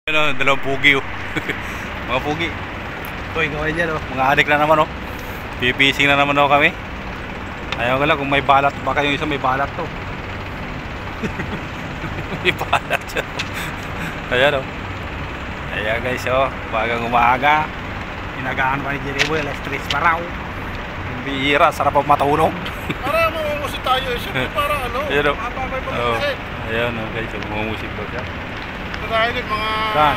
Ano, dalawang pugi oh. Mga pugi. Uy, gawin dyan oh. Mga adik na naman oh. Pipising na naman oh kami. Ayaw ko lang kung may balat. Baka yung isa may balat to. May balat siya. Ayan oh. Ayan guys oh. Bagang umaga. Inagaan pa ni Jeriboy. Alas 3 pa raw. Bihira. Sarap ang matulog. Para mamumusit tayo. Siyempre para ano. Ayan oh. Oh. Ayan oh guys. Mamumusit daw siya. Tayo din mga... Saan?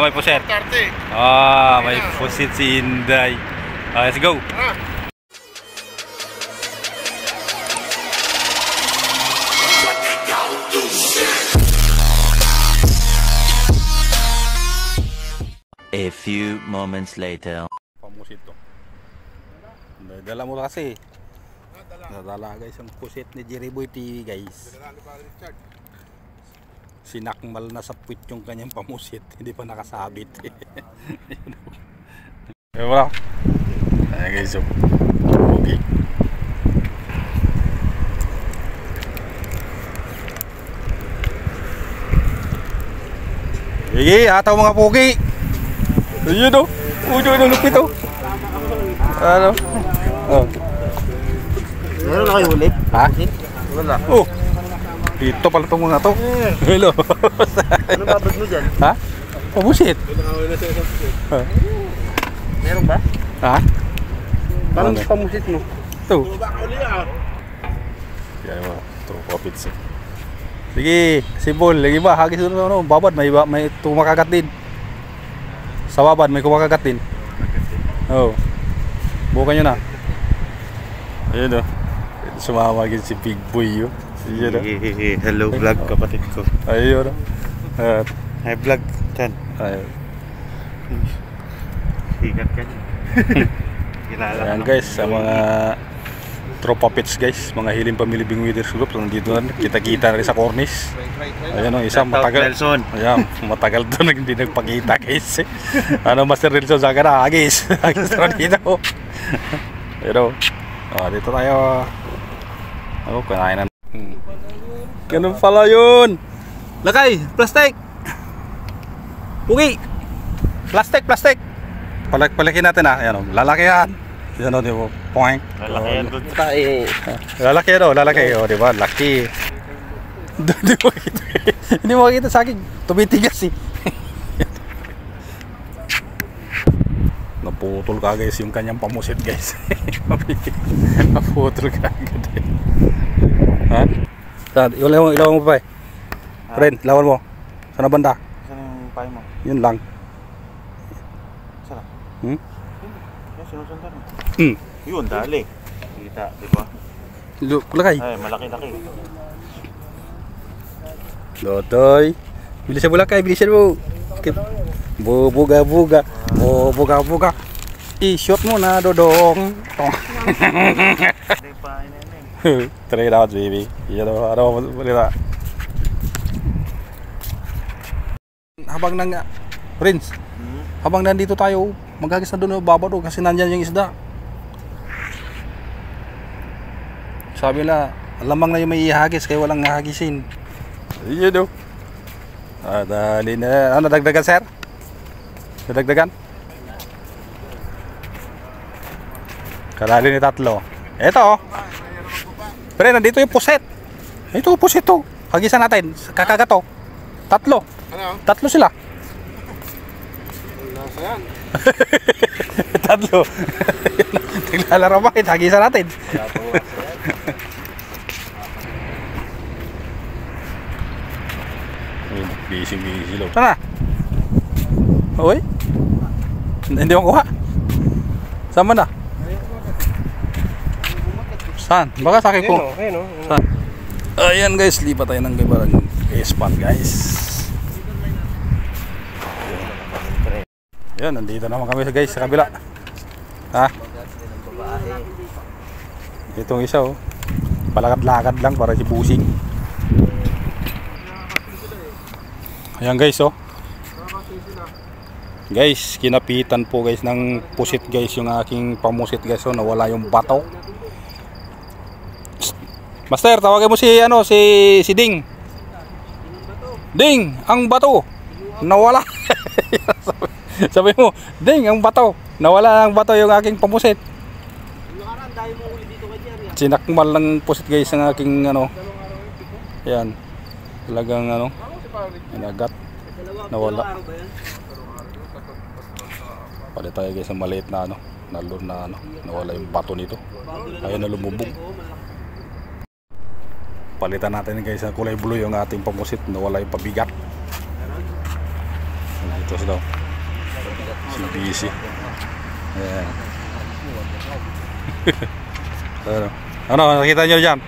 May puset. May puset si Inday. Let's go. A few moments later. Pamusit to. Dala mo kasi. Nadala guys ang puset ni Jeriboy TV guys. Sinakmal na sa puwit yung kanyang pamusit. Hindi pa nakasabit. Ayan wala. Ayan guys. Okay. Sige, ataw mga pugi. Ayan o. Ujo ng lupit o. Ano? Oh. Meron na kayo ulit? Ha? Wala. Oh. Dito pala itong mga to. Hello. Ano babad mo dyan? Ha? Pamusit. Meron ba? Ha? Parang pamusit mo. Ito. Yan mo. Ito, profits. Sige, sibol. Lagi ba? Hagis doon ano? Babad. May tumakagat din. Sa babad may kumakagat din. Oo. Bukan nyo na. Ayun o. Sumamagin si Big Boy yun. Hello vlog kapatid ko. Ayun o. Hi vlog 10. Ayun. Sikat ka niya. Ayan guys, sa mga tropa pits guys, mga hiling pamilya Bing Winners Group, nandito na, kita-kita na rin sa cornice. Ayan o, isa matagal. Ayan, matagal doon hindi nagpakita guys. Ano Master Nelson, saan ka na? Agis. Agis na dito. Pero, dito tayo. Ako, kanain na. Ganun pala yun. Lakay, plastic. Pugi. Plastic. Palaki natin ah. Ayan o, lalaki yan. Yan o, di ba? Point. Lalaki yan doon. Lalaki yan o, lalaki. O, di ba? Laki. Hindi mo makita. Hindi mo makita sa akin. Tumitigas eh. Naputol ka guys yung kanyang pamusit guys. Naputol ka agad eh. Ha? Ilawan mo pa eh. Friend, lawan mo. Sana banda? Saan yung pahay mo? Yun lang. Saan? Hmm? Yan, sinusundan mo. Yun, dali. Kita, di ba? Kulakay. Ay, malaki-laki. Lotoy. Bilisan mo lakay, bilisan mo. Buga-buga. Buga-buga. I-shot mo na, dodong. Hindi pa, Try it out, baby. Yan o, ano balita. Habang Prince, habang nandito tayo, maghagis na doon babad o kasi nandyan yung isda. Sabi nila, lamang na yung may ihagis kaya walang hagisin. Yun o. Dali na. Ano, dagdagan sir? Dagdagan? Kadali ni tatlo. Eto o. Pero nandito yung puset. Ito yung puset to. Hagisan natin. Kakagat to. Tatlo. Ano? Tatlo sila. Nasa yan. Tatlo. Naglalaro ba? Hagisan natin. Busy lang. Sana? Oy? Hindi mo kuha? Saan ba na? Saan? Baka sa akin ko. Saan? Ayan guys, lipat tayo ng gabaran S-Pan guys. Ayan, nandito naman kami guys sa kabila. Ha? Itong isa oh. Palakad-lakad lang para si Busing. Ayan guys oh. Guys, kinapitan po guys ng pusit guys yung aking pamusit guys oh. Nawala yung bato. Master, tawagin mo si Ding. Ding, ang bato nawala. Sabi mo, ding, ang bato. Nawala ang bato yung aking pamusit. Nakaraan, dahil mo uli dito kay Jerry. Sinakmal ng pusit guys ang aking ano. Yan. Talagang ano, inagat. Nawala. Palit tayo guys ang maliit na ano, nalur na ano, nawala yung bato nito. Ayun na lumubog. Palitan natin guys ang kulay blue yung ating pamusit, nawala yung pabigat. Ito daw. Si BC. Ayan. Ano, nakita nyo dyan?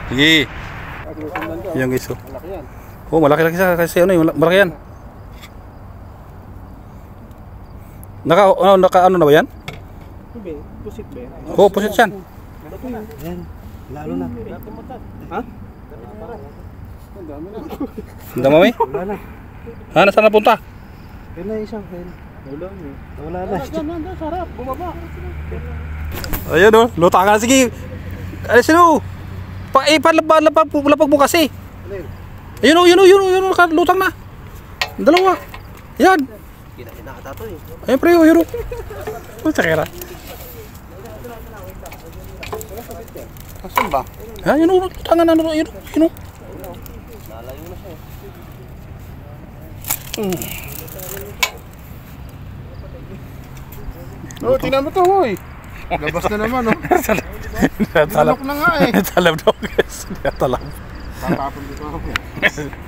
Sige. Yan guys. Oh, malaki-laki siya kasi ano yung malaki yan. Naka ano na ba yan? Pusit ba? Oh, pusit yan. Yan, lalo na. Ha? Ang dami? Wala na. Ha, nasaan na punta? Yan na isang hen. Wala na. Yan, sarap. Bumaba. Ayun o, luta ka na. Sige. Alis sino? Lapag mo kasi. Ayun o, lutang na. Dalawa. Yan. Kinakatato eh. Ayun pre, ayun o. Tsakira. Kasan ba? Ha, yun o, lutangan na. Yun o. Nalayo na siya. Oh, tingnan mo to, hoy. Labas na naman, oh. Talab na nga eh. Talab daw guys. Talab. Tatapon dito ako.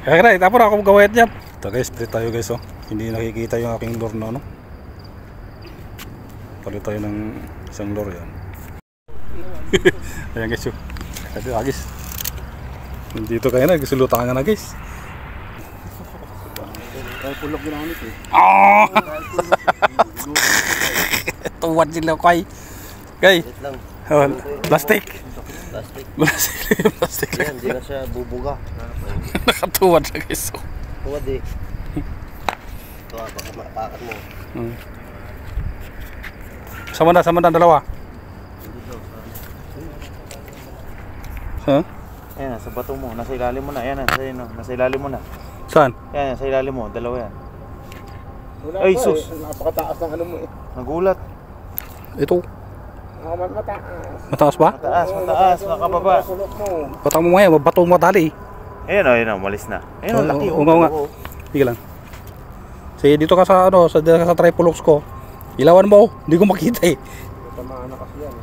Kaya na, tapos ako magawet yan. Ito guys, straight tayo guys oh. Hindi nakikita yung aking lure na ano. Palit tayo ng isang lure yan. Ayan guys yun. Kasi agis. Dito kayo na, gusulutakan ka na guys. Ay, pulok ginamit eh. Oh! Tuwad sila ko ay. Kay. Oh, plastic. Plastic. Yan, hindi na siya bubuga. Nakatuwad siya guys. Tuwad eh. Ito, baka makapakat mo. Sama na dalawa. Huh? Ayan, sa bato mo. Nasa ilalim mo na. Ayan, nasa ilalim mo na. Saan? Yan, sa ilalim mo. Dalawa yan. Ay, sus! Napakataas ng ano mo eh. Nagulat. Ito. Mataas. Mataas ba? Mataas. Nakababa. Patang mo ngayon, bato mo dali. Ayun, umalis na. Ayun, laki. Oo nga. Sige lang. Sige, dito ka sa ano, sa tripolox ko. Ilawan mo, hindi ko makita eh. Tamaan na kasi yan.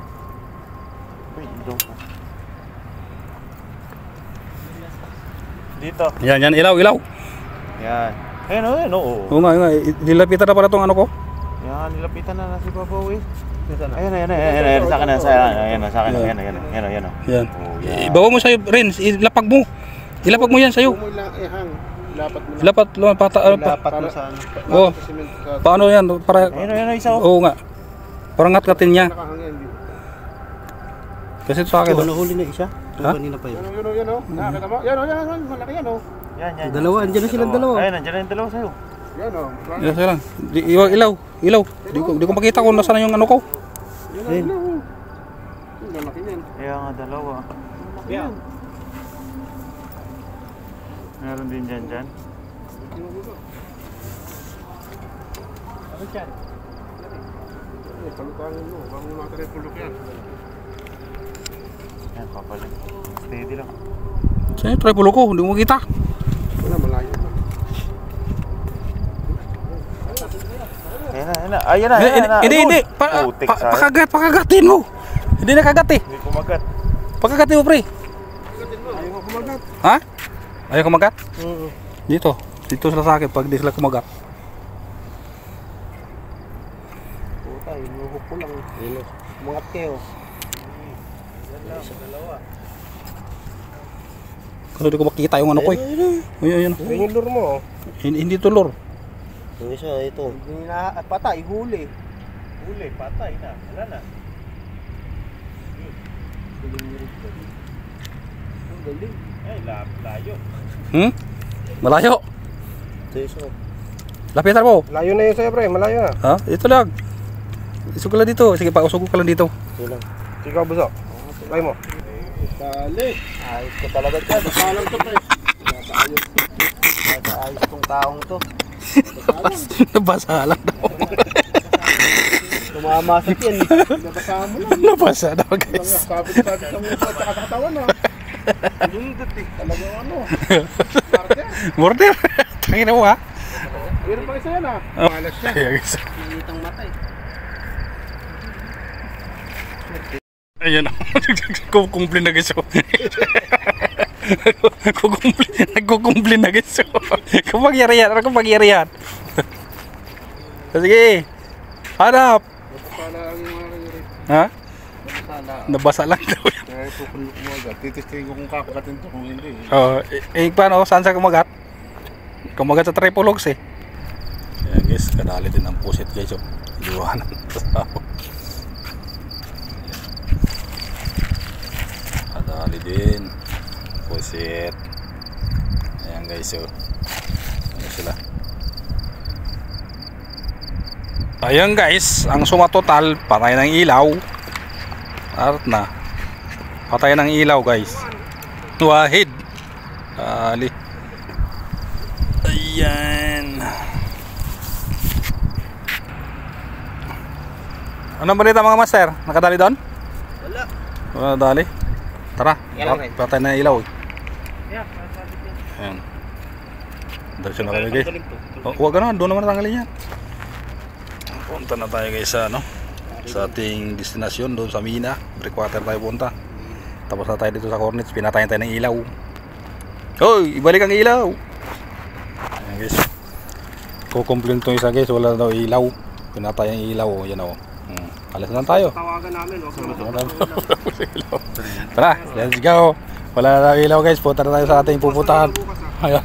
Dito. Yan, ilaw. Yan. Ayun, oo. Oo nga, nilapitan na pala tong ano ko. Yan, nilapitan na si Babaw eh. Ayun, sa akin na, Ayan. Yan. Oh, yan. Ibawa mo sa'yo, Ren, ilapag mo. Ilapag mo yan sa'yo. Kung mo lang ihang, lapat mo lang. Lapat Lapat mo sa ano. Oh. Paano yan? Para Ayun, isa oh. oo nga. Parang ngat-ngatin niya. Nakahangin yun. Kasi ito sa akin. Nahuli na isa. Ha? Kanina pa yun. Yan o. Nakakita mo? Yan, malaki yan o. Yan. Dalawa, andyan na silang dalawa. Ayun, nandiyan na yung dalawa sa'yo. Yan o. Yan sila. Ilaw. Di ko makita kung nasaan yung ano ko. Yan o. Ang laki yan. Kaya nga, dalawa. Yan. Meron din dyan. Ano dyan? Palutangin mo. Baka mo natin yung pulok yan. Yan, papalit. Steady lang. Sa'yo, tripolo ko. Hindi mo makita. Wala, malayo pa. Ayan na. Hindi. Putik sa Pakagatin mo. Hindi nakagat eh. Hindi kumagat. Pakagatin mo, pre. Ayaw ko kumagat. Ha? Ayaw kumagat? Oo. Dito sila sa akin pag di sila kumagat. Puta, inuhok ko lang. Umangat kayo. Kasi di ko makita yung ano ko eh. Ayun. Yan yung lure mo. Hindi to lure. Yung isa, ito. Hindi na patay, huli. Huli, patay na. Wala na. Ang galing. Ay, layo. Malayo. Ito isa. Lapitan mo. Malayo na yun sa'yo, pre. Malayo na. Ha? Ito lang. Isog ka lang dito. Sige pa, usog ka lang dito. Ito lang. Ikaw, buso. Try mo. Dali. Ayos ko talaga dyan. Nakalang to, pre. Ayos tong taong to. Nabasa lang daw. Tumamasik yan. Nabasaan mo lang. Nabasa daw guys. Sabit-sabit ang mukha at saka sa katawan ha. Lundot eh. Talagang ano. Marker. Murder. Tangina mo ha. Meron pa isa yan ha. Malas siya. Ayan guys. Pinitang mata eh. Ayan na. Kukumpli na guys. Nagkukumpli na guys. Kumagyarihan. Ano kumagyarihan? Sige. Hanap. Nabasala ang mga nangyari. Ha? Nabasala. Nabasa lang daw yan. Kaya kukulok mo agad. Titistingin ko kung kakagatin to kung hindi. Paano? Saan siya kumagat? Kumagat sa tripologs eh. Ayan guys, kadali din ang pusit guys. Iwanan sa tao. Kadali din. Pusit. Ayan guys. Ano sila? Ayan guys, ang suma total, patay ng ilaw. Art na. Patay ng ilaw guys. Wahid. Ali. Ayan. Anong balita mga master? Nakadali doon? Wala. Wala dali. Tara, patay na ilaw. Yeah, Ayan. Diretso na kami guys. Huwag ganun, doon naman natanggalin yan. Punta na tayo guys sa ano, sa ating destinasyon doon sa Mina. Breakwater tayo punta. Tapos na tayo dito sa Cornets, pinatayin tayo ng ilaw. Hoy, ibalik ang ilaw. Ayan guys. Kukumplin to isa guys, wala daw ilaw. Pinatayin ang ilaw, yan o. Alas na tayo. tawagan namin. Tara, let's go. Wala na daw ilaw guys, punta na tayo sa ating pupuntahan. Ayan.